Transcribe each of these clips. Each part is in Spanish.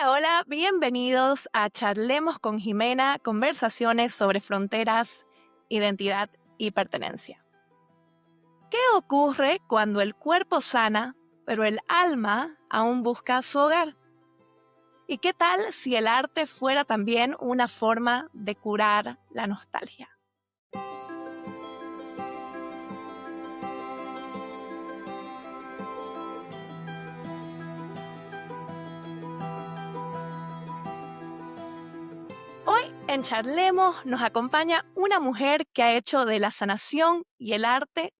Hola, hola, bienvenidos a Charlemos con Jimena, conversaciones sobre fronteras, identidad y pertenencia. ¿Qué ocurre cuando el cuerpo sana, pero el alma aún busca su hogar? ¿Y qué tal si el arte fuera también una forma de curar la nostalgia? Hoy en Charlemos nos acompaña una mujer que ha hecho de la sanación y el arte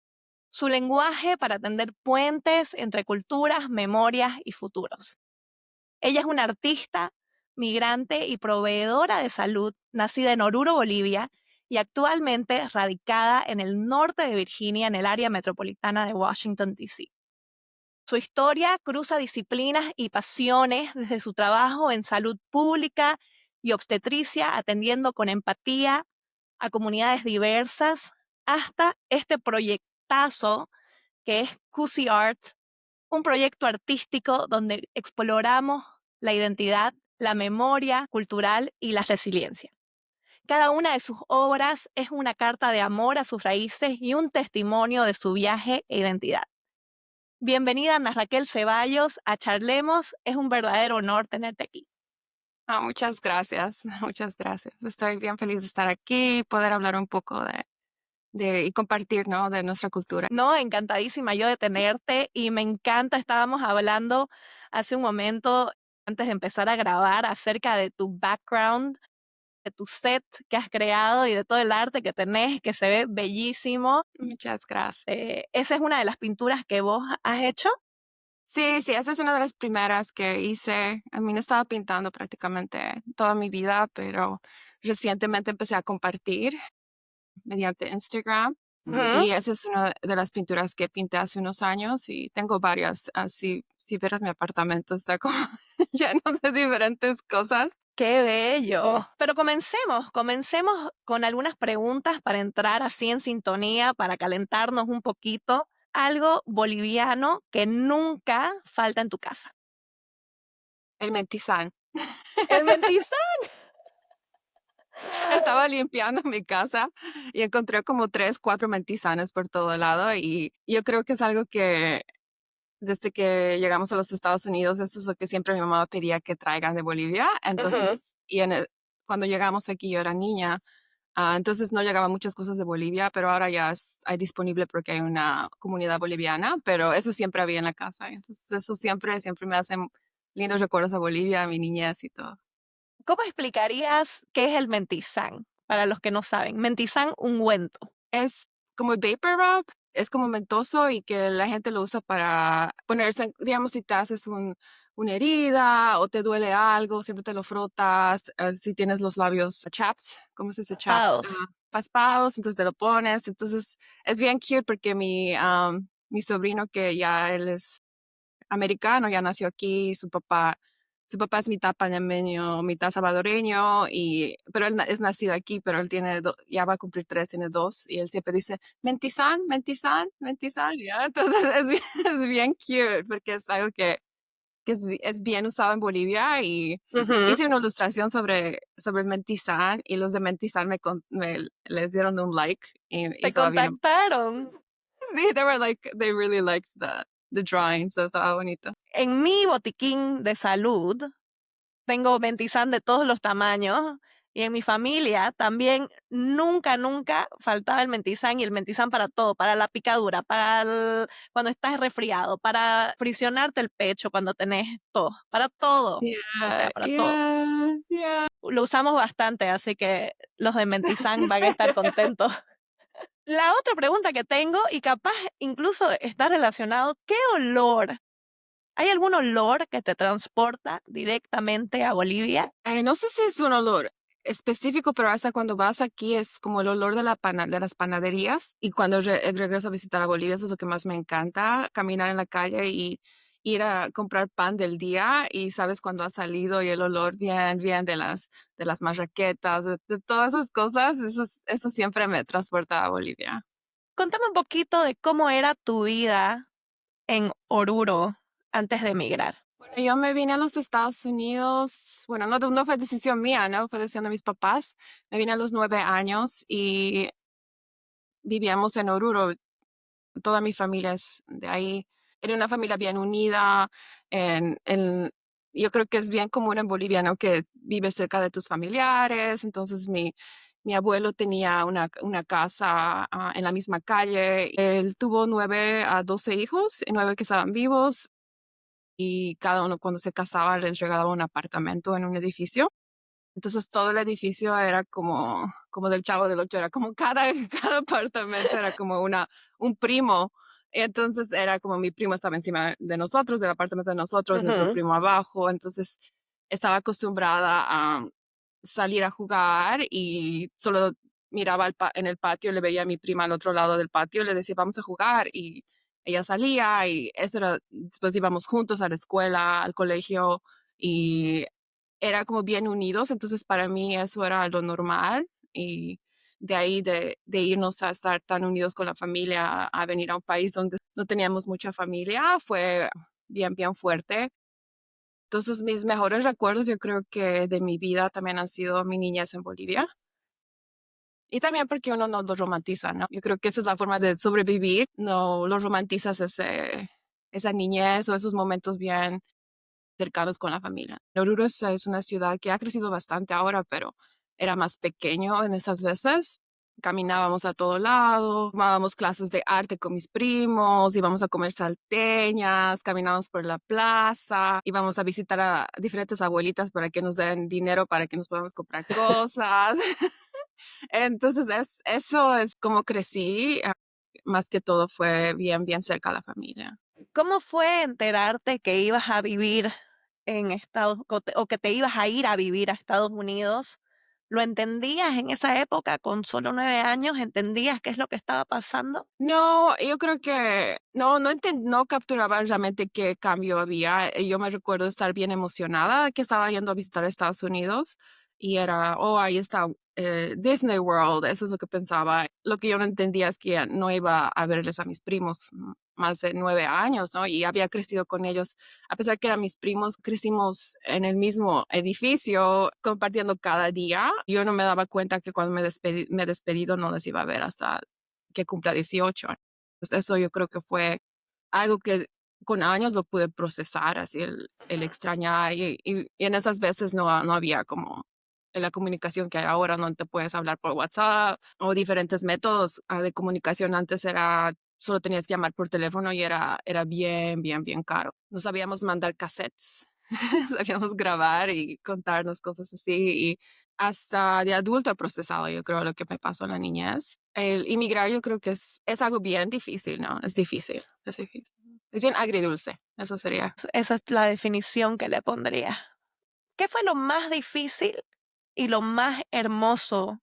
su lenguaje para tender puentes entre culturas, memorias y futuros. Ella es una artista, migrante y proveedora de salud, nacida en Oruro, Bolivia, y actualmente radicada en el norte de Virginia, en el área metropolitana de Washington, D.C. Su historia cruza disciplinas y pasiones desde su trabajo en salud pública y obstetricia, atendiendo con empatía a comunidades diversas, hasta este proyectazo que es QC Art, un proyecto artístico donde exploramos la identidad, la memoria cultural y la resiliencia. Cada una de sus obras es una carta de amor a sus raíces y un testimonio de su viaje e identidad. Bienvenida, Ana Raquel Ceballos, a Charlemos. Es un verdadero honor tenerte aquí. Muchas gracias, muchas gracias. Estoy bien feliz de estar aquí y poder hablar un poco y compartir, ¿no? De nuestra cultura. No, encantadísima yo de tenerte y me encanta, estábamos hablando hace un momento, antes de empezar a grabar, acerca de tu background, de tu set que has creado y de todo el arte que tenés, que se ve bellísimo. Muchas gracias. ¿Esa es una de las pinturas que vos has hecho? Sí, sí, esa es una de las primeras que hice. A mí no estaba pintando prácticamente toda mi vida, pero recientemente empecé a compartir mediante Instagram. Ujú. Y esa es una de las pinturas que pinté hace unos años y tengo varias. Así, si vieras mi apartamento, está como lleno de diferentes cosas. ¡Qué bello! Pero comencemos con algunas preguntas para entrar así en sintonía, para calentarnos un poquito. Algo boliviano que nunca falta en tu casa. El mentizán. El mentizán. Estaba limpiando mi casa y encontré como 3, 4 mentizanes por todo lado y yo creo que es algo que desde que llegamos a los Estados Unidos, eso es lo que siempre mi mamá pedía que traigan de Bolivia. Ujú. Entonces, cuando llegamos aquí yo era niña, entonces no llegaban muchas cosas de Bolivia, pero ahora ya hay disponible porque hay una comunidad boliviana, pero eso siempre había en la casa. Entonces, eso siempre me hace lindos recuerdos a Bolivia, a mi niñez y todo. ¿Cómo explicarías qué es el mentizán? Para los que no saben, mentizán ungüento. Es como vapor rub, es como mentoso y que la gente lo usa para ponerse, digamos, si te haces una herida o te duele algo, siempre te lo frotas. Si tienes los labios chapped, ¿cómo se dice chapped? Pasados. Paspados, entonces te lo pones. Entonces es bien cute porque mi sobrino, que ya él es americano, ya nació aquí, su papá es mitad panameño, mitad salvadoreño, pero él es nacido aquí, pero él ya va a cumplir 3, tiene 2, y él siempre dice, mentizán, mentizán, mentizán, ¿ya? Entonces es bien cute, porque es algo que es bien usado en Bolivia, y Ujú. hice una ilustración sobre el mentizán, y los de mentizán les dieron un like, y Te estaba bien. contactaron. Sí, they really liked the drawing, so estaba bonito. En mi botiquín de salud tengo mentizán de todos los tamaños y en mi familia también nunca faltaba el mentizán y el mentizán para todo, para la picadura, cuando estás resfriado, para frisionarte el pecho cuando tenés tos, para todo, o sea, Yeah, para todo. yeah, yeah. Lo usamos bastante, así que los de mentizán van a estar contentos. La otra pregunta que tengo, y capaz incluso está relacionado, ¿qué olor? ¿Hay algún olor que te transporta directamente a Bolivia? No sé si es un olor específico, pero hasta cuando vas aquí es como el olor de las panaderías. Y cuando regreso a visitar a Bolivia, eso es lo que más me encanta, caminar en la calle y ir a comprar pan del día y sabes cuando ha salido y el olor bien de las marraquetas, de todas esas cosas, eso siempre me transporta a Bolivia. Contame un poquito de cómo era tu vida en Oruro antes de emigrar. Yo me vine a los Estados Unidos, bueno, no fue decisión mía, ¿no? Fue decisión de mis papás. Me vine a los 9 años y vivíamos en Oruro. Toda mi familia es de ahí. Era una familia bien unida. En, en- yo creo que es bien común en Bolivia, ¿no? Que vives cerca de tus familiares. Entonces, mi abuelo tenía una casa en la misma calle. Él tuvo 9 a 12 hijos, 9 que estaban vivos, y cada uno cuando se casaba les regalaba un apartamento en un edificio. Entonces todo el edificio era como del Chavo del Ocho, era como cada apartamento era como un primo. Entonces era como mi primo estaba encima de nosotros, del apartamento de nosotros, mi otro Ujú. primo abajo. Entonces estaba acostumbrada a salir a jugar y solo miraba en el patio, le veía a mi prima al otro lado del patio, le decía, vamos a jugar. Y ella salía y eso era, después íbamos juntos a la escuela, al colegio, y era como bien unidos. Entonces para mí eso era lo normal, y de ahí de irnos a estar tan unidos con la familia a venir a un país donde no teníamos mucha familia fue bien, bien fuerte. Entonces mis mejores recuerdos yo creo que de mi vida también han sido mi niñez en Bolivia, y también porque uno no lo romantiza, ¿no? Yo creo que esa es la forma de sobrevivir, no lo romantizas esa niñez o esos momentos bien cercanos con la familia. Oruro es una ciudad que ha crecido bastante ahora, pero era más pequeño en esas veces. Caminábamos a todo lado, tomábamos clases de arte con mis primos, íbamos a comer salteñas, caminábamos por la plaza, íbamos a visitar a diferentes abuelitas para que nos den dinero para que nos podamos comprar cosas. Entonces, eso es como crecí. Más que todo fue bien, bien cerca a la familia. ¿Cómo fue enterarte que ibas a vivir en Estados o que te ibas a ir a vivir a Estados Unidos? ¿Lo entendías en esa época con solo 9 años? ¿Entendías qué es lo que estaba pasando? No, yo creo que no capturaba realmente qué cambio había. Yo me recuerdo estar bien emocionada de que estaba yendo a visitar Estados Unidos y era, oh, ahí está Disney World. Eso es lo que pensaba. Lo que yo no entendía es que no iba a verles a mis primos más de 9 años, ¿no? Y había crecido con ellos. A pesar que eran mis primos, crecimos en el mismo edificio, compartiendo cada día. Yo no me daba cuenta que cuando me he despedido no les iba a ver hasta que cumpla 18 años. Pues eso yo creo que fue algo que con años lo pude procesar, así el extrañar, y en esas veces no había como la comunicación que hay ahora, no te puedes hablar por WhatsApp o diferentes métodos de comunicación. Antes era, solo tenías que llamar por teléfono y era bien, bien, bien caro. No sabíamos mandar cassettes, sabíamos grabar y contarnos cosas así, hasta de adulto he procesado, yo creo, lo que me pasó en la niñez. El inmigrar yo creo que es algo bien difícil, ¿no? Es difícil, es difícil. Es bien agridulce, eso sería. Esa es la definición que le pondría. ¿Qué fue lo más difícil y lo más hermoso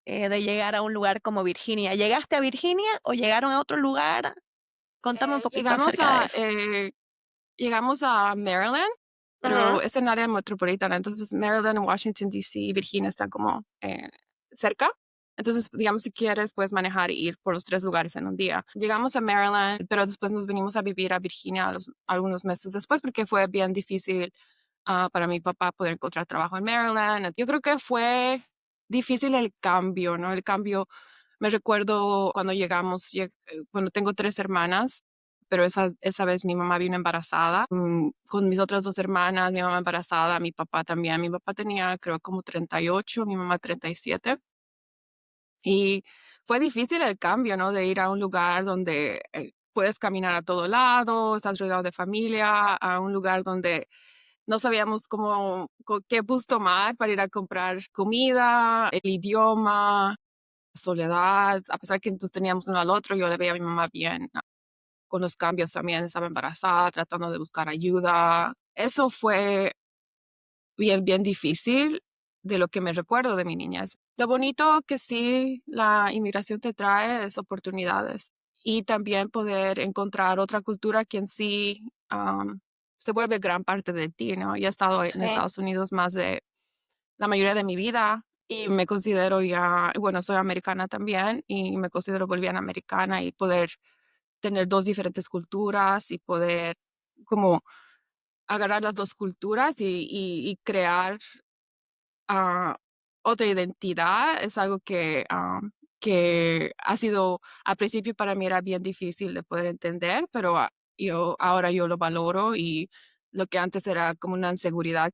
de llegar a un lugar como Virginia? ¿Llegaste a Virginia o llegaron a otro lugar? Contame un Eh, poquito llegamos acerca de a, eso. eh, llegamos a Maryland, Ujú. pero es en área metropolitana. Entonces Maryland, Washington, D.C. y Virginia están como cerca. Entonces, digamos, si quieres, puedes manejar e ir por los tres lugares en un día. Llegamos a Maryland, pero después nos venimos a vivir a Virginia algunos meses después porque fue bien difícil para mi papá poder encontrar trabajo en Maryland. Yo creo que fue difícil el cambio, ¿no? El cambio, me recuerdo cuando llegamos, bueno, tengo tres hermanas, pero esa vez mi mamá vino embarazada, con mis otras dos hermanas, mi mamá embarazada, mi papá también. Mi papá tenía creo como 38, mi mamá 37. Y fue difícil el cambio, ¿no? De ir a un lugar donde puedes caminar a todo lado, estás rodeado de familia, a un lugar donde no sabíamos qué bus tomar para ir a comprar comida, el idioma, soledad. A pesar que entonces teníamos uno al otro, yo le veía a mi mamá bien con los cambios también, estaba embarazada, tratando de buscar ayuda. Eso fue bien, bien difícil de lo que me recuerdo de mi niñez. Lo bonito que sí la inmigración te trae es oportunidades, y también poder encontrar otra cultura que en sí se vuelve gran parte de ti, ¿no? Yo he estado en Sí. Estados Unidos más de la mayoría de mi vida y me considero ya, bueno, soy americana también y me considero boliviana americana, y poder tener dos diferentes culturas y poder como agarrar las dos culturas y crear ah, otra identidad es algo que ha sido, al principio para mí era bien difícil de poder entender, pero ahora yo lo valoro y lo que antes era como una inseguridad,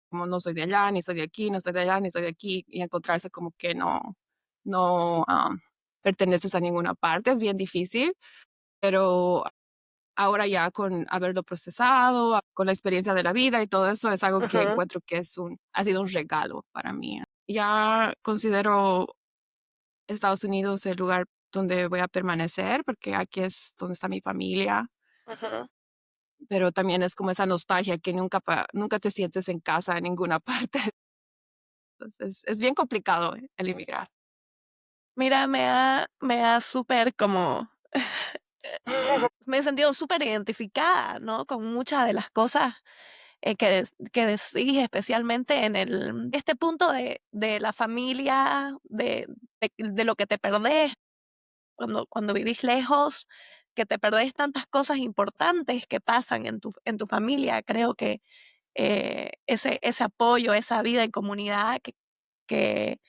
como no soy de allá, ni soy de aquí, no soy de allá, ni soy de aquí, y encontrarse como que no perteneces a ninguna parte es bien difícil, pero ahora ya con haberlo procesado, con la experiencia de la vida y todo eso, es algo que Ujú, encuentro que ha sido un regalo para mí. Ya considero Estados Unidos el lugar donde voy a permanecer, porque aquí es donde está mi familia, ujú. pero también es como esa nostalgia que nunca te sientes en casa en ninguna parte. Entonces, es bien complicado el emigrar. Mira, me ha súper como me he sentido súper identificada, ¿no? Con muchas de las cosas que decís, especialmente en este punto de la familia, de lo que te perdés cuando vivís lejos, que te perdés tantas cosas importantes que pasan en tu familia. Creo que ese apoyo, esa vida en comunidad que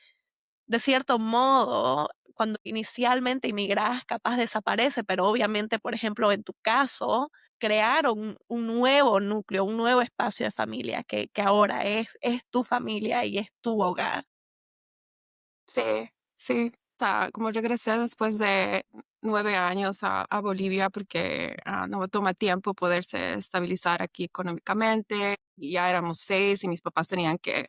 de cierto modo, cuando inicialmente emigrás, capaz desaparece, pero obviamente, por ejemplo, en tu caso, crearon un nuevo núcleo, un nuevo espacio de familia que ahora es tu familia y es tu hogar. Sí, sí. O sea, como regresé después de 9 años a Bolivia porque no me toma tiempo poderse estabilizar aquí económicamente. Y ya éramos 6 y mis papás tenían que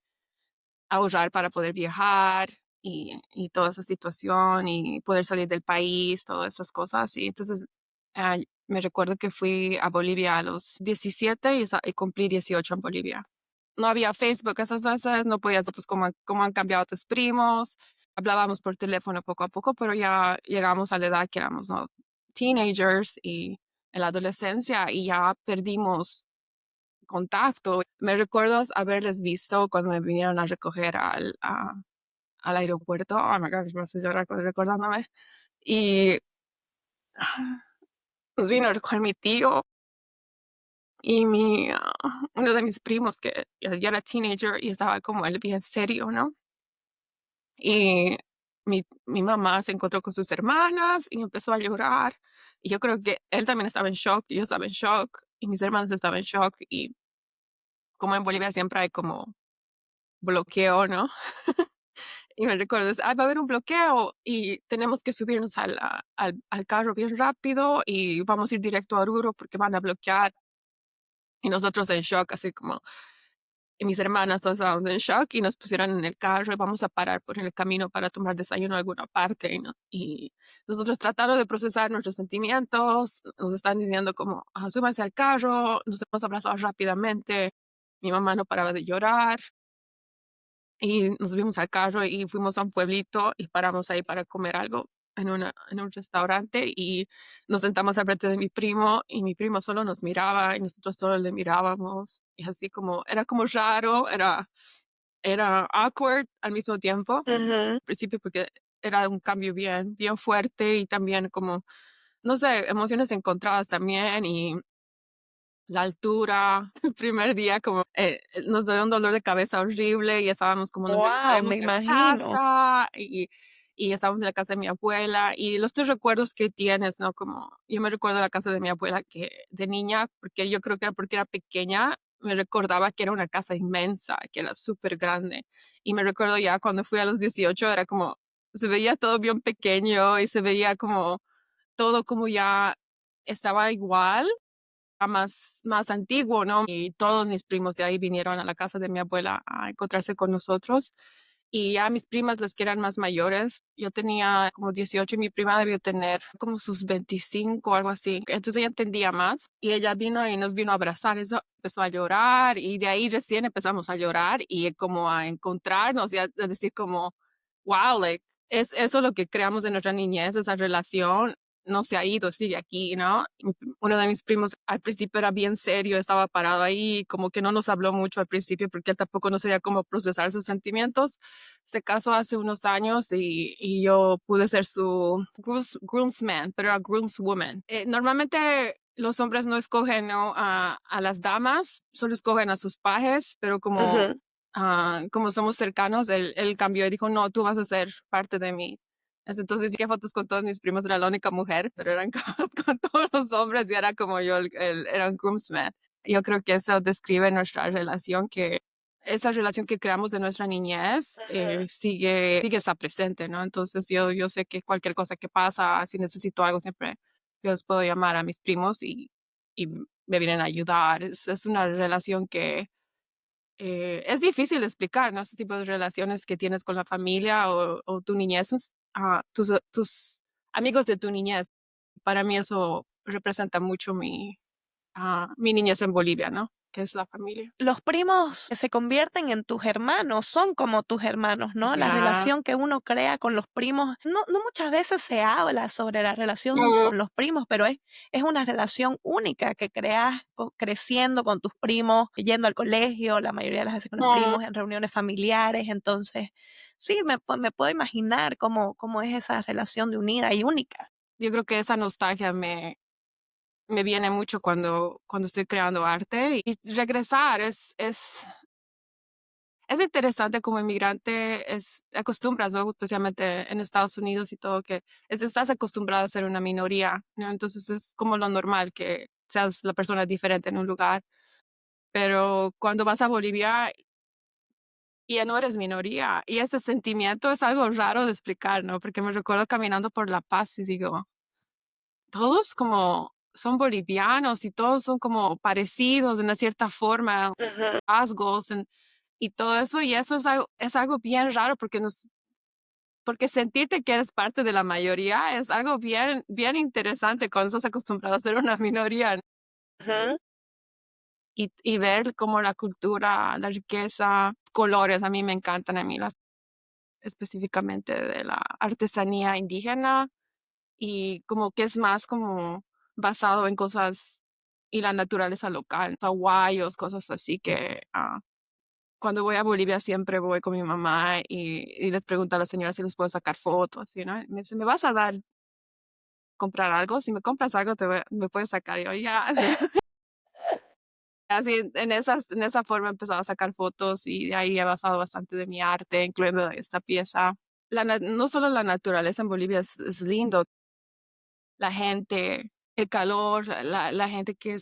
ahorrar para poder viajar y toda esa situación y poder salir del país, todas esas cosas. Y entonces me recuerdo que fui a Bolivia a los 17 y cumplí 18 en Bolivia. No había Facebook esas veces, no podías ver cómo han cambiado tus primos. Hablábamos por teléfono poco a poco, pero ya llegamos a la edad que éramos, ¿no? Teenagers y en la adolescencia y ya perdimos contacto. Me recuerdo haberles visto cuando me vinieron a recoger al aeropuerto. Oh my gosh, me hace llorar recordándome. Y nos vino a recoger mi tío y uno de mis primos que ya era teenager y estaba como él bien serio, ¿no? Y mi mamá se encontró con sus hermanas y empezó a llorar. Y yo creo que él también estaba en shock, y yo estaba en shock, y mis hermanos estaban en shock. Y como en Bolivia siempre hay como bloqueo, ¿no? Y me recuerdo, va a haber un bloqueo y tenemos que subirnos al carro bien rápido y vamos a ir directo a Oruro porque van a bloquear. Y nosotros en shock, así como, y mis hermanas todas estábamos en shock y nos pusieron en el carro y vamos a parar por el camino para tomar desayuno en alguna parte. Y nosotros tratando de procesar nuestros sentimientos, nos están diciendo como, súbanse al carro, nos hemos abrazado rápidamente. Mi mamá no paraba de llorar. Y nos subimos al carro y fuimos a un pueblito y paramos ahí para comer algo en un restaurante y nos sentamos al frente de mi primo y mi primo solo nos miraba y nosotros solo le mirábamos y así como, era como raro, era awkward al mismo tiempo, al Ujú, principio porque era un cambio bien fuerte y también como, no sé, emociones encontradas también y la altura, el primer día como nos dio un dolor de cabeza horrible y estábamos como nos guau, me regresaremos a imagino. casa y estábamos en la casa de mi abuela y los tres recuerdos que tienes, ¿no? Como yo me recuerdo la casa de mi abuela que de niña, porque yo creo que era porque era pequeña, me recordaba que era una casa inmensa, que era súper grande. Y me recuerdo ya cuando fui a los 18 era como, se veía todo bien pequeño y se veía como todo como ya estaba igual más antiguo, ¿no? Y todos mis primos de ahí vinieron a la casa de mi abuela a encontrarse con nosotros. Y ya mis primas, las que eran más mayores, yo tenía como 18 y mi prima debió tener como sus 25 o algo así. Entonces ella entendía más y ella vino y nos vino a abrazar, eso empezó a llorar y de ahí recién empezamos a llorar y como a encontrarnos y a decir como, wow, like, es eso lo que creamos en nuestra niñez, esa relación no se ha ido, sigue aquí, ¿no? Uno de mis primos al principio era bien serio, estaba parado ahí, como que no nos habló mucho al principio porque él tampoco no sabía cómo procesar sus sentimientos. Se casó hace unos años y yo pude ser su groomsman, pero era groomswoman. Normalmente los hombres no escogen, ¿no? A las damas, solo escogen a sus pajes, pero Ujú. como somos cercanos, él cambió y dijo, no, tú vas a ser parte de mí. Entonces, yo fotos con todos mis primos, era la única mujer, pero eran con todos los hombres y era como yo, era un groomsman. Yo creo que eso describe nuestra relación, que esa relación que creamos de nuestra niñez Ujú. sigue está presente, ¿no? Entonces, yo sé que cualquier cosa que pasa, si necesito algo, siempre yo les puedo llamar a mis primos y me vienen a ayudar. Es una relación que es difícil de explicar, ¿no? Ese tipo de relaciones que tienes con la familia o tu niñez, tus amigos de tu niñez. Para mí eso representa mucho mi niñez en Bolivia, ¿no? Que es la familia. Los primos que se convierten en tus hermanos, son como tus hermanos, ¿no? La Ya. relación que uno crea con los primos, no muchas veces se habla sobre la relación Mm, con los primos, pero es una relación única que creas creciendo con tus primos, yendo al colegio, la mayoría de las veces con los mm. primos, en reuniones familiares. Entonces, sí, me puedo imaginar cómo es esa relación de unida y única. Yo creo que esa nostalgia me viene mucho cuando estoy creando arte y regresar es interesante como inmigrante, acostumbras, ¿no? Especialmente en Estados Unidos y todo, que estás acostumbrada a ser una minoría, ¿no? Entonces es como lo normal que seas la persona diferente en un lugar. Pero cuando vas a Bolivia y ya no eres minoría, y ese sentimiento es algo raro de explicar, ¿no? Porque me recuerdo caminando por La Paz y digo, todos como son bolivianos y todos son como parecidos de una cierta forma, Ujú, rasgos y todo eso, y eso es algo bien raro porque sentirte que eres parte de la mayoría es algo bien interesante cuando estás acostumbrado a ser una minoría ujú. y ver cómo la cultura, la riqueza, colores, a mí me encantan, a mí específicamente de la artesanía indígena y como que es más como basado en cosas y la naturaleza local, aguayos, cosas así que cuando voy a Bolivia siempre voy con mi mamá y les pregunto a la señora si les puedo sacar fotos, ¿no? Me dice, ¿me vas a dar comprar algo? Si me compras algo, me puedes sacar. Y yo, ya. Así, en esa forma he empezado a sacar fotos y de ahí he basado bastante de mi arte, incluyendo esta pieza. No solo la naturaleza en Bolivia es lindo, la gente, el calor, la gente que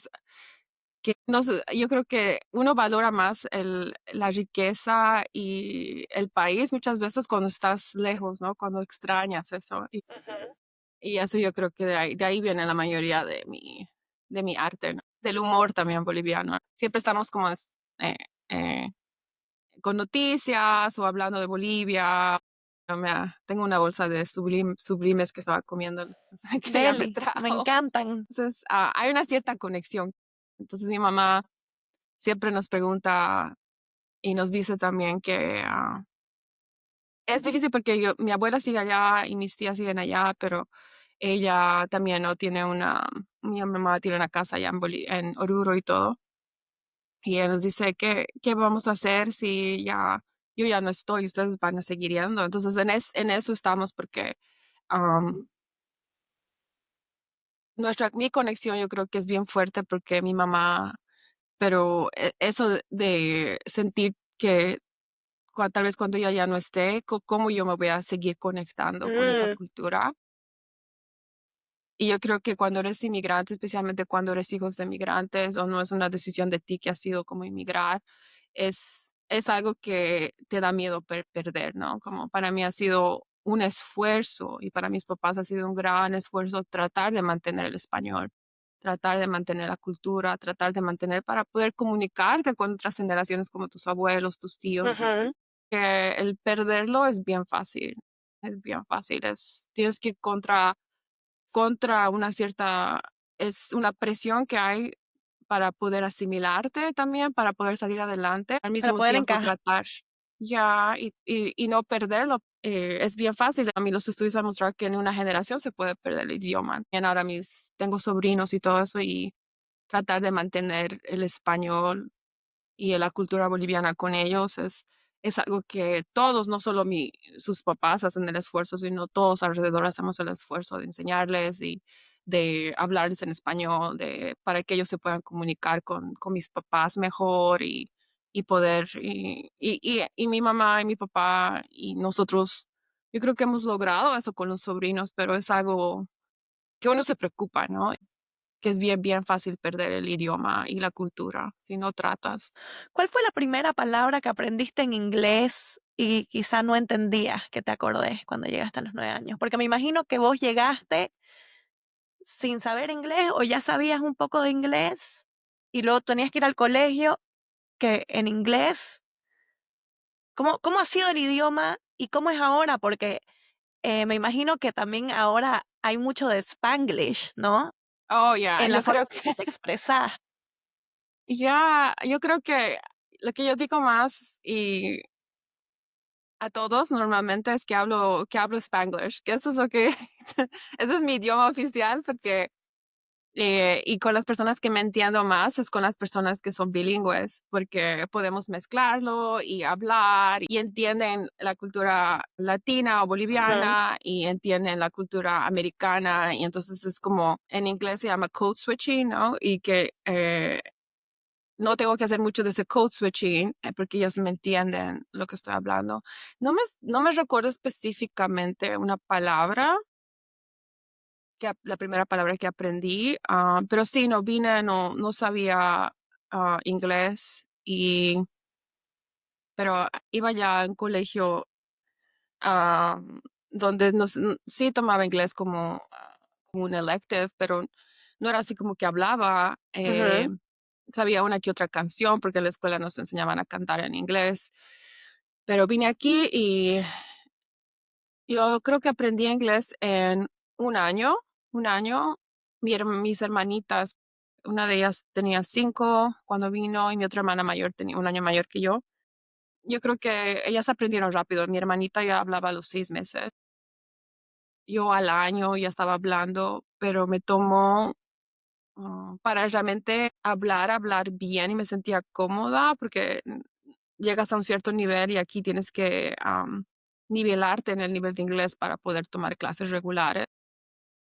no sé, yo creo que uno valora más la riqueza y el país muchas veces cuando estás lejos, ¿no? Cuando extrañas eso. Y eso yo creo que de ahí viene la mayoría de mi arte, ¿no? Del humor también boliviano. Siempre estamos como eh, eh, con noticias o hablando de Bolivia. Tengo una bolsa de sublimes que estaba comiendo, que ella me Deli, me trajo. encantan. Entonces, hay una cierta conexión. Entonces, mi mamá siempre nos pregunta y nos dice también que es difícil porque mi abuela sigue allá y mis tías siguen allá, pero ella también no tiene mi mamá tiene una casa allá en Oruro y todo. Y ella nos dice, ¿qué vamos a hacer si yo ya no estoy, ustedes van a seguir yendo? Entonces, en eso estamos porque am, mi conexión yo creo que es bien fuerte porque mi mamá, pero eso de sentir que tal vez cuando ella ya no esté, cómo yo me voy a seguir conectando con esa Mm, cultura. Y yo creo que cuando eres inmigrante, especialmente cuando eres hijos de migrantes o no es una decisión de ti que has sido como inmigrar, es algo que te da miedo perder, ¿no? Como para mí ha sido un esfuerzo y para mis papás ha sido un gran esfuerzo tratar de mantener el español, tratar de mantener la cultura, tratar de mantener para poder comunicarte con otras generaciones como tus abuelos, tus tíos, ujú. que el perderlo es bien fácil, tienes que ir contra una cierta, es una presión que hay para poder asimilarte también, para poder salir adelante, al Para mismo poder tiempo encajar. tratar ya y no perderlo. Es bien fácil. A mí los estudios han mostrado que en una generación se puede perder el idioma. Y ahora tengo sobrinos y todo eso y tratar de mantener el español y la cultura boliviana con ellos es algo que todos, no solo sus papás hacen el esfuerzo, sino todos alrededor hacemos el esfuerzo de enseñarles de hablarles en español, para que ellos se puedan comunicar con mis papás mejor y poder, y mi mamá y mi papá y nosotros, yo creo que hemos logrado eso con los sobrinos, pero es algo que uno se preocupa, ¿no? Que es bien, bien fácil perder el idioma y la cultura si no tratas. ¿Cuál fue la primera palabra que aprendiste en inglés y quizá no entendías que te acordés cuando llegaste a los 9 años? Porque me imagino que vos llegaste sin saber inglés o ya sabías un poco de inglés y luego tenías que ir al colegio que en inglés. ¿Cómo ha sido el idioma y cómo es ahora? Porque me imagino que también ahora hay mucho de Spanglish, ¿no? Oh, ya, En la yo forma creo en que que, te expresás. ya, yo creo que lo que yo digo más y a todos normalmente es que hablo Spanglish, que eso es lo que, ese es mi idioma oficial porque y con las personas que me entiendo más es con las personas que son bilingües, porque podemos mezclarlo y hablar y entienden la cultura latina o Ujú. boliviana y entienden la cultura americana y entonces es como en inglés se llama code switching, ¿no? Y que no tengo que hacer mucho de ese code switching porque ellos me entienden lo que estoy hablando. No me recuerdo específicamente una palabra la primera palabra que aprendí, pero sí, no vine, no sabía inglés, pero iba ya en colegio ah, donde sí tomaba inglés como un elective, pero no era así como que hablaba. Ujú. Sabía una que otra canción porque en la escuela nos enseñaban a cantar en inglés, pero vine aquí y yo creo que aprendí inglés en un año, un año. Mis hermanitas, una de ellas tenía 5 cuando vino y mi otra hermana mayor tenía un año mayor que yo. Yo creo que ellas aprendieron rápido. Mi hermanita ya hablaba a los 6 meses. Yo al año ya estaba hablando, pero me tomó para realmente hablar bien y me sentía cómoda porque llegas a un cierto nivel y aquí tienes que nivelarte en el nivel de inglés para poder tomar clases regulares.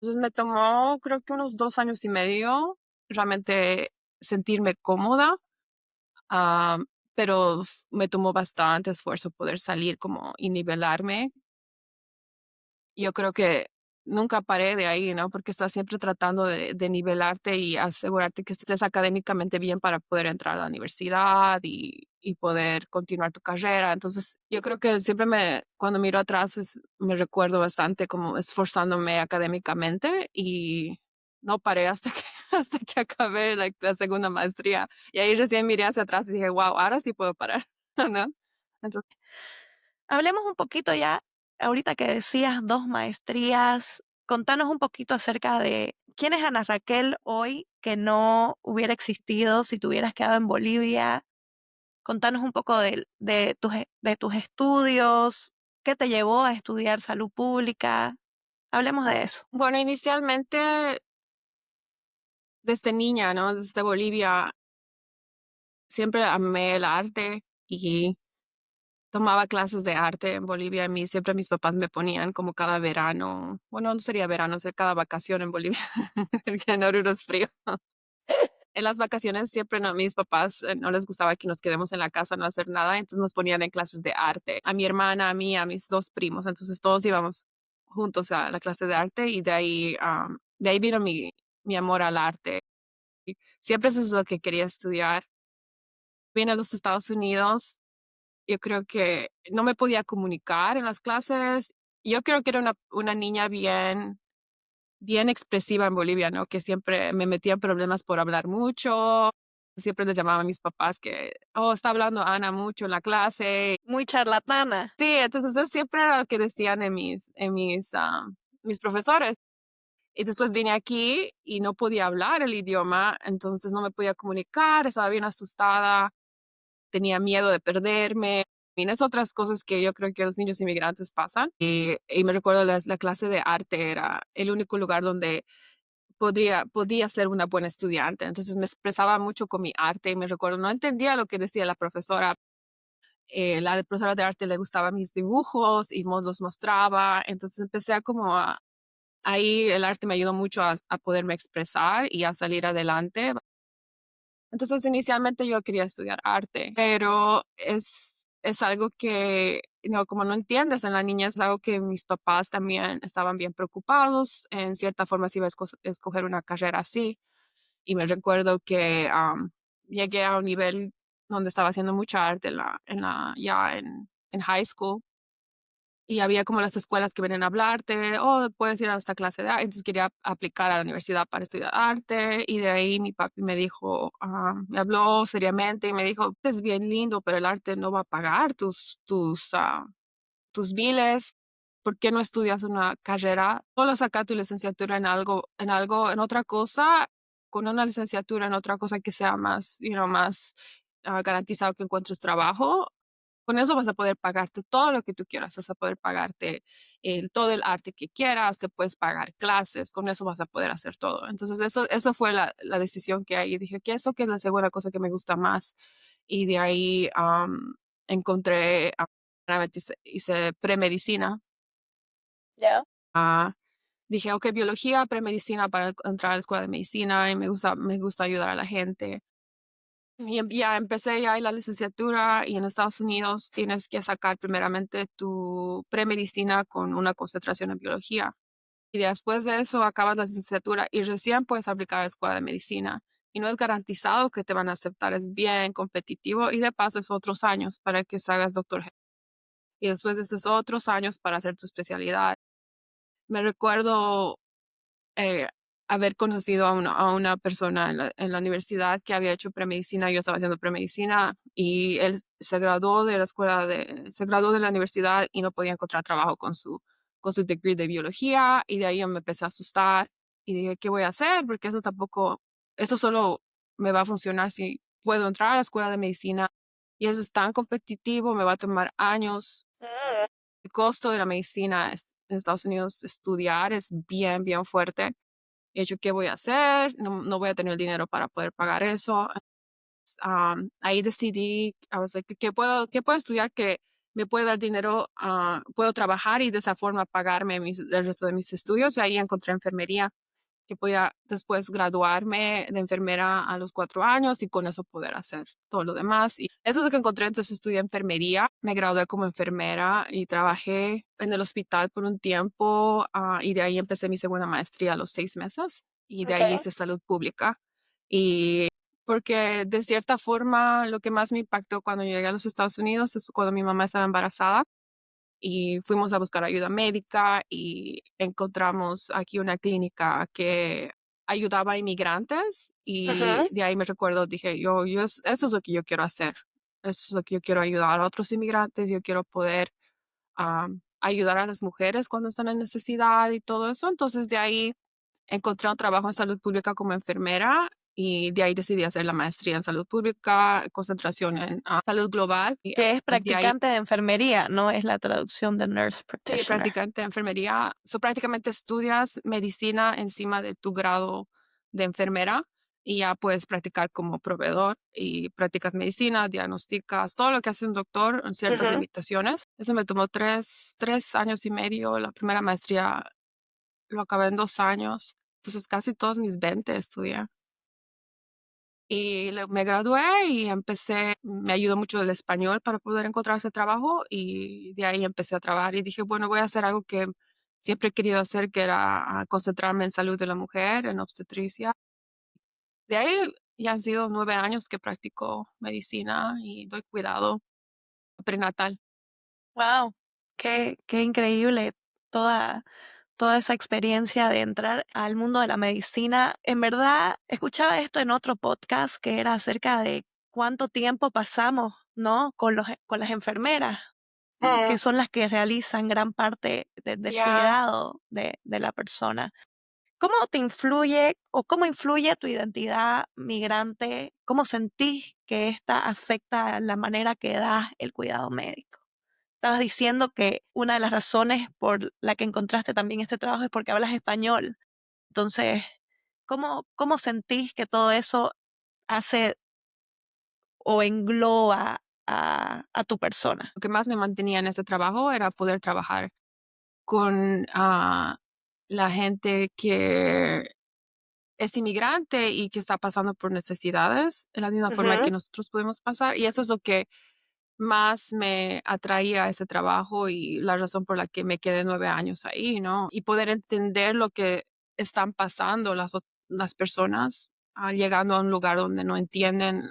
Entonces me tomó creo que unos 2 años y medio realmente sentirme cómoda, pero me tomó bastante esfuerzo poder salir como y nivelarme. Yo creo que nunca paré de ahí, ¿no? Porque estás siempre tratando de nivelarte y asegurarte que estés académicamente bien para poder entrar a la universidad y poder continuar tu carrera. Entonces, yo creo que siempre cuando miro atrás, me recuerdo bastante como esforzándome académicamente y no paré hasta que, hasta que acabé la segunda maestría. Y ahí recién miré hacia atrás y dije, wow, ahora sí puedo parar, ¿no? Entonces, Hablemos un poquito ya, ahorita que decías 2 maestrías, contanos un poquito acerca de quién es Ana Raquel hoy, que no hubiera existido si te hubieras quedado en Bolivia. Contanos un poco de tus estudios, qué te llevó a estudiar salud pública. Hablemos de eso. bueno, inicialmente desde niña, ¿no? Desde Bolivia, siempre amé el arte y tomaba clases de arte en Bolivia. Siempre mis papás me ponían como cada verano, bueno, no sería verano, sería cada vacación en Bolivia, porque en Oruro es frío. En las vacaciones siempre no, mis papás no les gustaba que nos quedemos en la casa no hacer nada, entonces nos ponían en clases de arte. A mi hermana, a mí, a mis 2 primos, entonces todos íbamos juntos a la clase de arte y de ahí vino mi amor al arte. Siempre eso es lo que quería estudiar. Vine a los Estados Unidos, yo creo que no me podía comunicar en las clases. Yo creo que era una niña bien, bien expresiva en Bolivia, ¿no? Que siempre me metía en problemas por hablar mucho. Siempre les llamaba a mis papás que, oh, está hablando Ana mucho en la clase. Muy charlatana. Sí, entonces eso siempre era lo que decían mis profesores. Y después vine aquí y no podía hablar el idioma, entonces no me podía comunicar, estaba bien asustada, tenía miedo de perderme. Tienes otras cosas que yo creo que los niños inmigrantes pasan. Y me recuerdo la clase de arte era el único lugar donde podía ser una buena estudiante. Entonces me expresaba mucho con mi arte y me recuerdo, no entendía lo que decía la profesora. La profesora de arte le gustaban mis dibujos y los mostraba. Entonces empecé a como ahí el arte me ayudó mucho a poderme expresar y a salir adelante. Entonces, inicialmente yo quería estudiar arte, pero es algo que, no, como no entiendes, en la niña es algo que mis papás también estaban bien preocupados. En cierta forma, si iba a escoger una carrera así. Y me recuerdo que llegué a un nivel donde estaba haciendo mucha arte ya en high school. Y había como las escuelas que vienen a hablarte, oh, puedes ir a esta clase de arte. Entonces quería aplicar a la universidad para estudiar arte. Y de ahí mi papi me dijo, me habló seriamente y me dijo, es bien lindo, pero el arte no va a pagar tus biles. ¿Por qué no estudias una carrera? Solo saca tu licenciatura en otra cosa, con una licenciatura en otra cosa que sea más, más garantizado que encuentres trabajo. Con eso vas a poder pagarte todo lo que tú quieras, vas a poder pagarte todo el arte que quieras, te puedes pagar clases, con eso vas a poder hacer todo. Entonces, eso fue la decisión que ahí dije, que eso que es la segunda cosa que me gusta más. Y de ahí encontré, hice premedicina. Ya. ah, Dije, ok, biología, premedicina para entrar a la escuela de medicina y me gusta ayudar a la gente. Y ya empecé ya la licenciatura y en Estados Unidos tienes que sacar primeramente tu premedicina con una concentración en biología. Y después de eso acabas la licenciatura y recién puedes aplicar a la escuela de medicina. Y no es garantizado que te van a aceptar, es bien competitivo y de paso es otros años para que salgas doctor. Y después de esos otros años para hacer tu especialidad. Me recuerdo eh, haber conocido a una persona en la universidad que había hecho premedicina, yo estaba haciendo premedicina y él se graduó de la universidad y no podía encontrar trabajo con su degree de biología y de ahí yo me empecé a asustar y dije, ¿qué voy a hacer? Porque eso solo me va a funcionar si puedo entrar a la escuela de medicina y eso es tan competitivo, me va a tomar años. Mm. El costo de la medicina en Estados Unidos, estudiar es bien, bien fuerte. Y yo, ¿qué voy a hacer? No, no voy a tener el dinero para poder pagar eso. Ahí decidí, I was like, qué puedo estudiar que me puede dar dinero? Puedo trabajar y de esa forma pagarme el resto de mis estudios. Y ahí encontré enfermería, que podía después graduarme de enfermera a los 4 años y con eso poder hacer todo lo demás. Y eso es lo que encontré, entonces estudié enfermería, me gradué como enfermera y trabajé en el hospital por un tiempo y de ahí empecé mi segunda maestría a los 6 meses y de ahí Okay. hice salud pública. Y porque de cierta forma lo que más me impactó cuando llegué a los Estados Unidos es cuando mi mamá estaba embarazada y fuimos a buscar ayuda médica y encontramos aquí una clínica que ayudaba a inmigrantes y Ujú. de ahí me recuerdo, dije, eso es lo que yo quiero hacer, eso es lo que yo quiero ayudar a otros inmigrantes, yo quiero poder ayudar a las mujeres cuando están en necesidad y todo eso. Entonces de ahí encontré un trabajo en salud pública como enfermera y de ahí decidí hacer la maestría en salud pública, concentración en salud global y Que es de ahí practicante de enfermería, no es la traducción de nurse sí, practitioner. practicante de enfermería. Prácticamente estudias medicina encima de tu grado de enfermera y ya puedes practicar como proveedor y practicas medicina, diagnosticas, todo lo que hace un doctor en ciertas Ujú. limitaciones. Eso me tomó 3 años y medio. La primera maestría lo acabé en 2 años. Entonces casi todos mis 20 estudié. Y me gradué y me ayudó mucho el español para poder encontrar ese trabajo y de ahí empecé a trabajar y dije, bueno, voy a hacer algo que siempre he querido hacer, que era concentrarme en salud de la mujer, en obstetricia. De ahí ya han sido 9 años que practico medicina y doy cuidado prenatal. Wow, qué increíble toda, toda esa experiencia de entrar al mundo de la medicina. En verdad, escuchaba esto en otro podcast que era acerca de cuánto tiempo pasamos, ¿no? Con las enfermeras, Mm, que son las que realizan gran parte del ya, cuidado de la persona. ¿Cómo te influye o cómo influye tu identidad migrante? ¿Cómo sentís que esta afecta la manera que das el cuidado médico? Estabas diciendo que una de las razones por la que encontraste también este trabajo es porque hablas español. Entonces, ¿cómo sentís que todo eso hace o engloba a tu persona? lo que más me mantenía en este trabajo era poder trabajar con la gente que es inmigrante y que está pasando por necesidades en la misma forma que Ujú, nosotros podemos pasar. Y eso es lo que más me atraía a ese trabajo y la razón por la que me quedé 9 años ahí, ¿no? Y poder entender lo que están pasando las personas llegando a un lugar donde no entienden,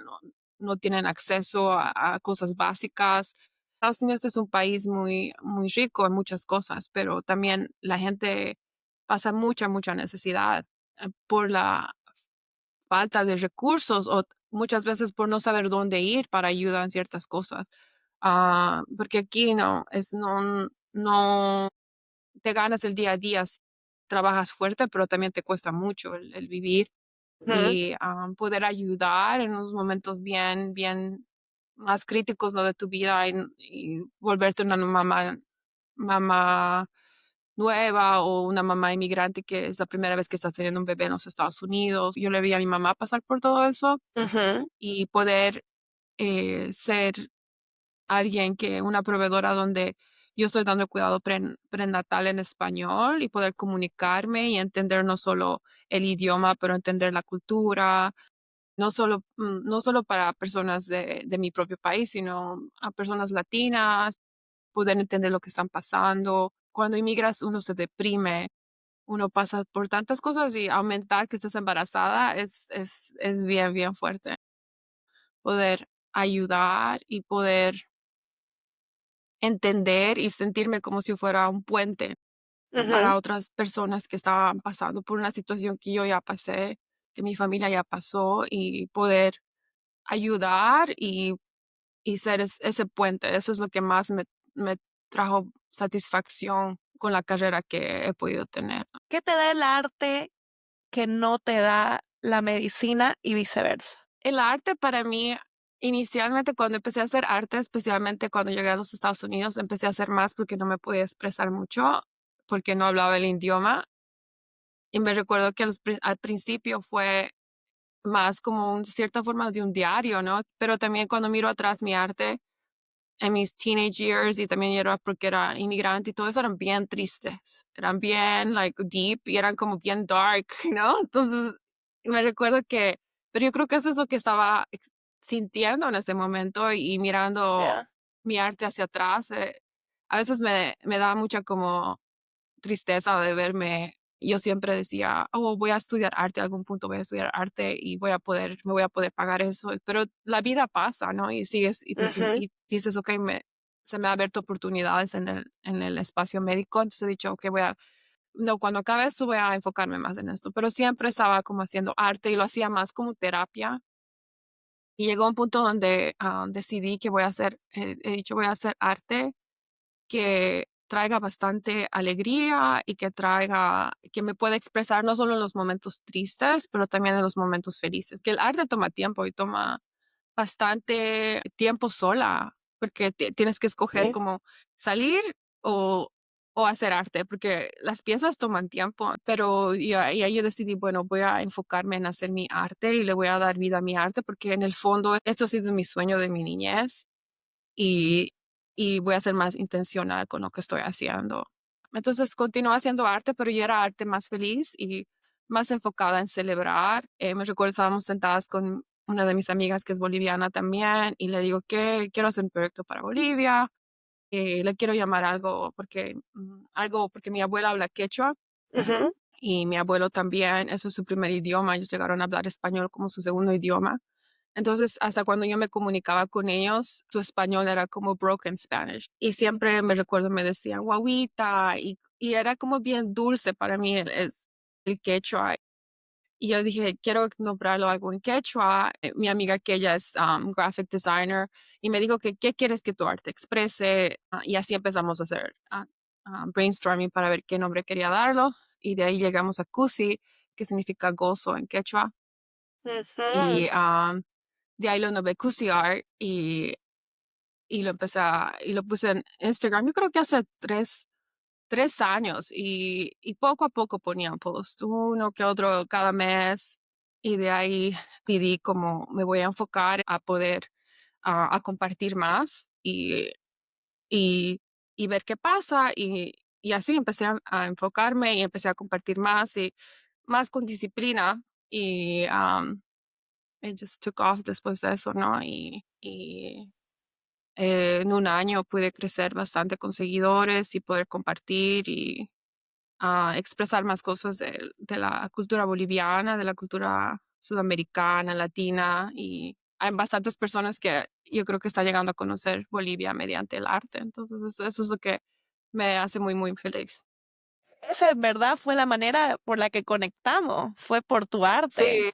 no tienen acceso a cosas básicas. Estados Unidos es un país muy, muy rico en muchas cosas, pero también la gente pasa mucha, mucha necesidad por la falta de recursos o muchas veces por no saber dónde ir para ayuda en ciertas cosas. Porque aquí no te ganas el día a día, trabajas fuerte, pero también te cuesta mucho el vivir ujú, y poder ayudar en unos momentos bien, bien más críticos, ¿no? De tu vida y volverte una mamá nueva o una mamá inmigrante que es la primera vez que está teniendo un bebé en los Estados Unidos. Yo le vi a mi mamá pasar por todo eso ujú, y poder ser alguien una proveedora donde yo estoy dando cuidado prenatal en español y poder comunicarme y entender no solo el idioma, pero entender la cultura, no solo para personas de mi propio país, sino a personas latinas, poder entender lo que están pasando. Cuando inmigras uno se deprime, uno pasa por tantas cosas y aumentar que estés embarazada es bien, bien fuerte. Poder ayudar y poder entender y sentirme como si fuera un puente ujú, para otras personas que estaban pasando por una situación que yo ya pasé, que mi familia ya pasó y poder ayudar y ser ese puente. Eso es lo que más me trajo satisfacción con la carrera que he podido tener. ¿Qué te da el arte que no te da la medicina y viceversa? El arte para mí, inicialmente cuando empecé a hacer arte, especialmente cuando llegué a los Estados Unidos, empecé a hacer más porque no me podía expresar mucho, porque no hablaba el idioma. Y me recuerdo que al principio fue más como cierta forma de un diario, ¿no? Pero también cuando miro atrás mi arte, en mis teenage years y también era porque era inmigrante y todo eso eran bien tristes, eran bien like deep y eran como bien dark, ¿no? Entonces me recuerdo pero yo creo que eso es lo que estaba sintiendo en ese momento y mirando Ya. mi arte hacia atrás, a veces me da mucha como tristeza de verme. Yo siempre decía, oh, voy a estudiar arte, a algún punto voy a estudiar arte y me voy a poder pagar eso. Pero la vida pasa, ¿no? Y sigues Ujú, y dices, ok, se me han abierto oportunidades en el espacio médico. Entonces he dicho, ok, no, cuando acabe esto voy a enfocarme más en esto. Pero siempre estaba como haciendo arte y lo hacía más como terapia. Y llegó un punto donde decidí que he dicho, voy a hacer arte que traiga bastante alegría y que me pueda expresar no solo en los momentos tristes, pero también en los momentos felices. Que el arte toma tiempo y toma bastante tiempo sola, porque tienes que escoger sí, cómo salir o, o hacer arte, porque las piezas toman tiempo, pero y ahí yo decidí, bueno, voy a enfocarme en hacer mi arte y le voy a dar vida a mi arte, porque en el fondo esto ha sido mi sueño de mi niñez y, y voy a ser más intencional con lo que estoy haciendo. Entonces continúo haciendo arte, pero ya era arte más feliz y más enfocada en celebrar. Me recuerdo, estábamos sentadas con una de mis amigas que es boliviana también y le digo que quiero hacer un proyecto para Bolivia, le quiero llamar algo porque mi abuela habla quechua ujú, y mi abuelo también, eso es su primer idioma, ellos llegaron a hablar español como su segundo idioma. Entonces, hasta cuando yo me comunicaba con ellos, su español era como broken Spanish. Y siempre me recuerdo, me decían guaguita y era como bien dulce para mí el quechua. Y yo dije, quiero nombrarlo algo en quechua. Mi amiga que ella es graphic designer y me dijo que, ¿qué quieres que tu arte exprese? Y así empezamos a hacer brainstorming para ver qué nombre quería darlo. Y de ahí llegamos a Cusi, que significa gozo en quechua. ujú, Y de ahí lo nombré Cusi Art y lo puse en Instagram. Yo creo que hace 3 años y poco a poco ponía un post, uno que otro cada mes. Y de ahí decidí como me voy a enfocar a poder a compartir más y, y ver qué pasa. y así empecé a enfocarme y empecé a compartir más y más con disciplina y it just took off después de eso, ¿no? En un año pude crecer bastante con seguidores y poder compartir y expresar más cosas de la cultura boliviana, de la cultura sudamericana, latina, y hay bastantes personas que yo creo que están llegando a conocer Bolivia mediante el arte. Entonces, eso es lo que me hace muy, muy feliz. Esa en verdad fue la manera por la que conectamos, fue por tu arte, Sí,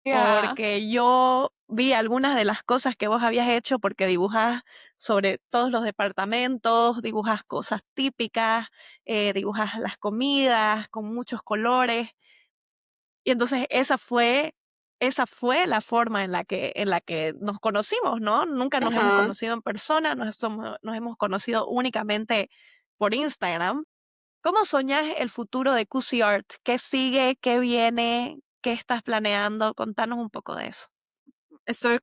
ya. porque yo vi algunas de las cosas que vos habías hecho porque dibujas sobre todos los departamentos, dibujas cosas típicas, dibujas las comidas con muchos colores. Y entonces esa fue la forma en la que nos conocimos, ¿no? Nunca nos hemos Ujú. conocido en persona, nos hemos conocido únicamente por Instagram. ¿Cómo soñás el futuro de Cusi Art? ¿Qué sigue? ¿Qué viene? ¿Qué estás planeando? Contanos un poco de eso.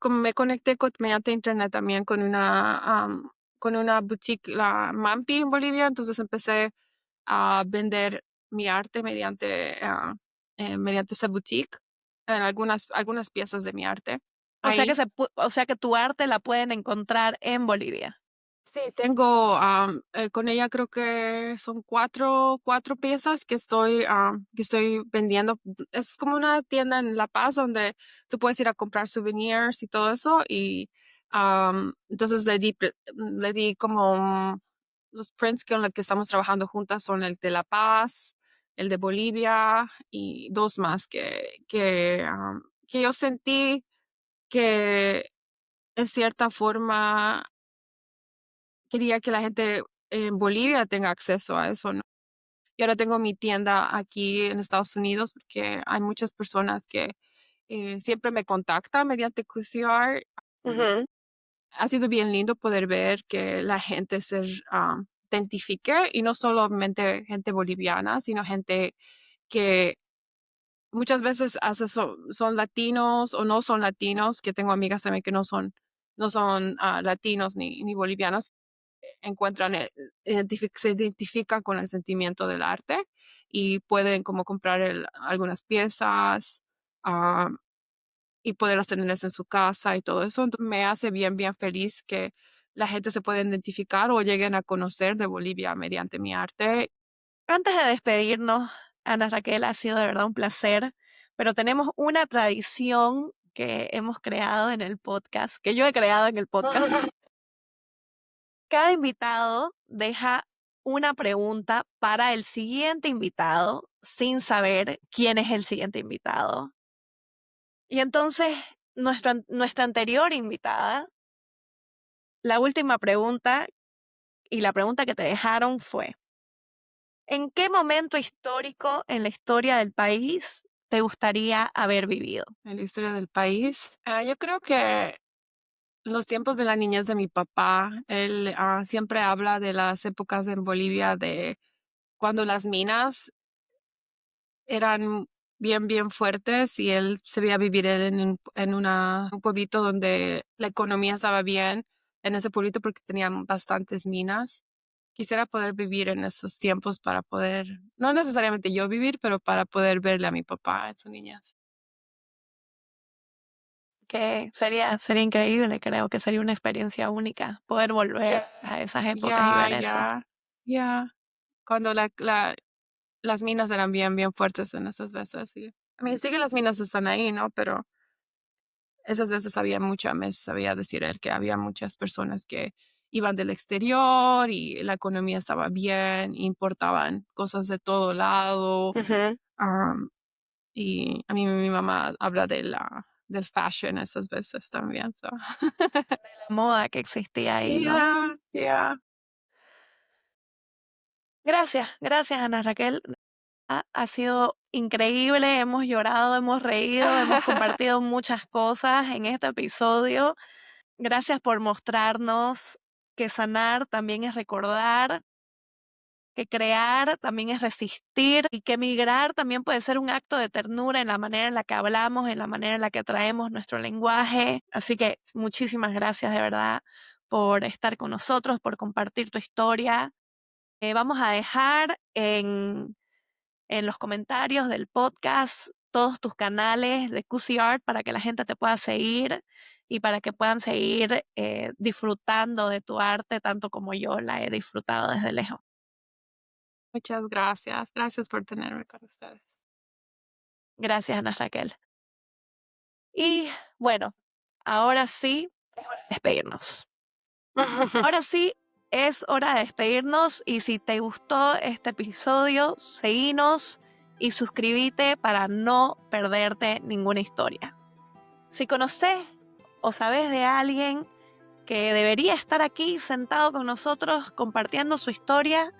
Me conecté mediante internet también con una boutique, la Mampi en Bolivia, entonces empecé a vender mi arte mediante esa boutique, en algunas piezas de mi arte. Ahí. O sea que tu arte la pueden encontrar en Bolivia. Sí, tengo con ella creo que son cuatro piezas que estoy vendiendo. Es como una tienda en La Paz donde tú puedes ir a comprar souvenirs y todo eso. Y entonces le di como los prints con los que estamos trabajando juntas son el de La Paz, el de Bolivia y dos más que yo sentí que en cierta forma quería que la gente en Bolivia tenga acceso a eso, ¿no? Y ahora tengo mi tienda aquí en Estados Unidos porque hay muchas personas que siempre me contactan mediante QCR. Ujú. Ha sido bien lindo poder ver que la gente se identifique y no solamente gente boliviana, sino gente que muchas veces son latinos o no son latinos, que tengo amigas también que no son latinos ni bolivianos, se identifican con el sentimiento del arte y pueden como comprar algunas piezas ah, y poderlas tenerlas en su casa y todo eso. Entonces, me hace bien, bien feliz que la gente se pueda identificar o lleguen a conocer de Bolivia mediante mi arte. Antes de despedirnos, Ana Raquel, ha sido de verdad un placer, pero tenemos una tradición que hemos creado en el podcast, que yo he creado en el podcast. Cada invitado deja una pregunta para el siguiente invitado sin saber quién es el siguiente invitado. Y entonces, nuestra anterior invitada, la última pregunta y la pregunta que te dejaron fue, ¿en qué momento histórico en la historia del país te gustaría haber vivido? En la historia del país. Yo creo que los tiempos de la niñez de mi papá, él siempre habla de las épocas en Bolivia de cuando las minas eran bien, bien fuertes y él se veía vivir él un pueblito donde la economía estaba bien en ese pueblito porque tenían bastantes minas. Quisiera poder vivir en esos tiempos para poder, no necesariamente yo vivir, pero para poder verle a mi papá en su niñez. Que sería increíble, creo que sería una experiencia única poder volver Ya, a esas épocas y ya, ver eso. ya, ya. Cuando las minas eran bien, bien fuertes en esas veces. Sí. Sí que las minas están ahí, ¿no? Pero esas veces me sabía decir él que había muchas personas que iban del exterior y la economía estaba bien, importaban cosas de todo lado. Ujú. am, y a mí mi mamá habla del fashion esas veces también. So. La moda que existía ahí, ¿no? Yeah, yeah. Gracias, gracias Ana Raquel. Ha sido increíble, hemos llorado, hemos reído, hemos compartido muchas cosas en este episodio. Gracias por mostrarnos que sanar también es recordar, que crear también es resistir y que migrar también puede ser un acto de ternura en la manera en la que hablamos, en la manera en la que traemos nuestro lenguaje. Así que muchísimas gracias de verdad por estar con nosotros, por compartir tu historia. Vamos a dejar en los comentarios del podcast todos tus canales de QC Art para que la gente te pueda seguir y para que puedan seguir disfrutando de tu arte tanto como yo la he disfrutado desde lejos. Muchas gracias. Gracias por tenerme con ustedes. Gracias, Ana Raquel. Y bueno, ahora sí, es hora de despedirnos. Ahora sí, es hora de despedirnos y si te gustó este episodio, seguinos y suscríbete para no perderte ninguna historia. Si conoces o sabes de alguien que debería estar aquí sentado con nosotros compartiendo su historia,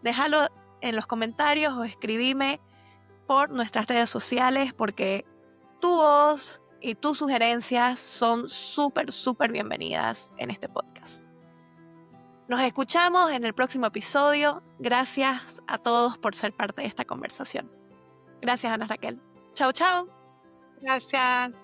déjalo en los comentarios o escribime por nuestras redes sociales porque tu voz y tus sugerencias son súper bienvenidas en este podcast. Nos escuchamos en el próximo episodio. Gracias a todos por ser parte de esta conversación. Gracias, Ana Raquel. Chao, chao. Gracias.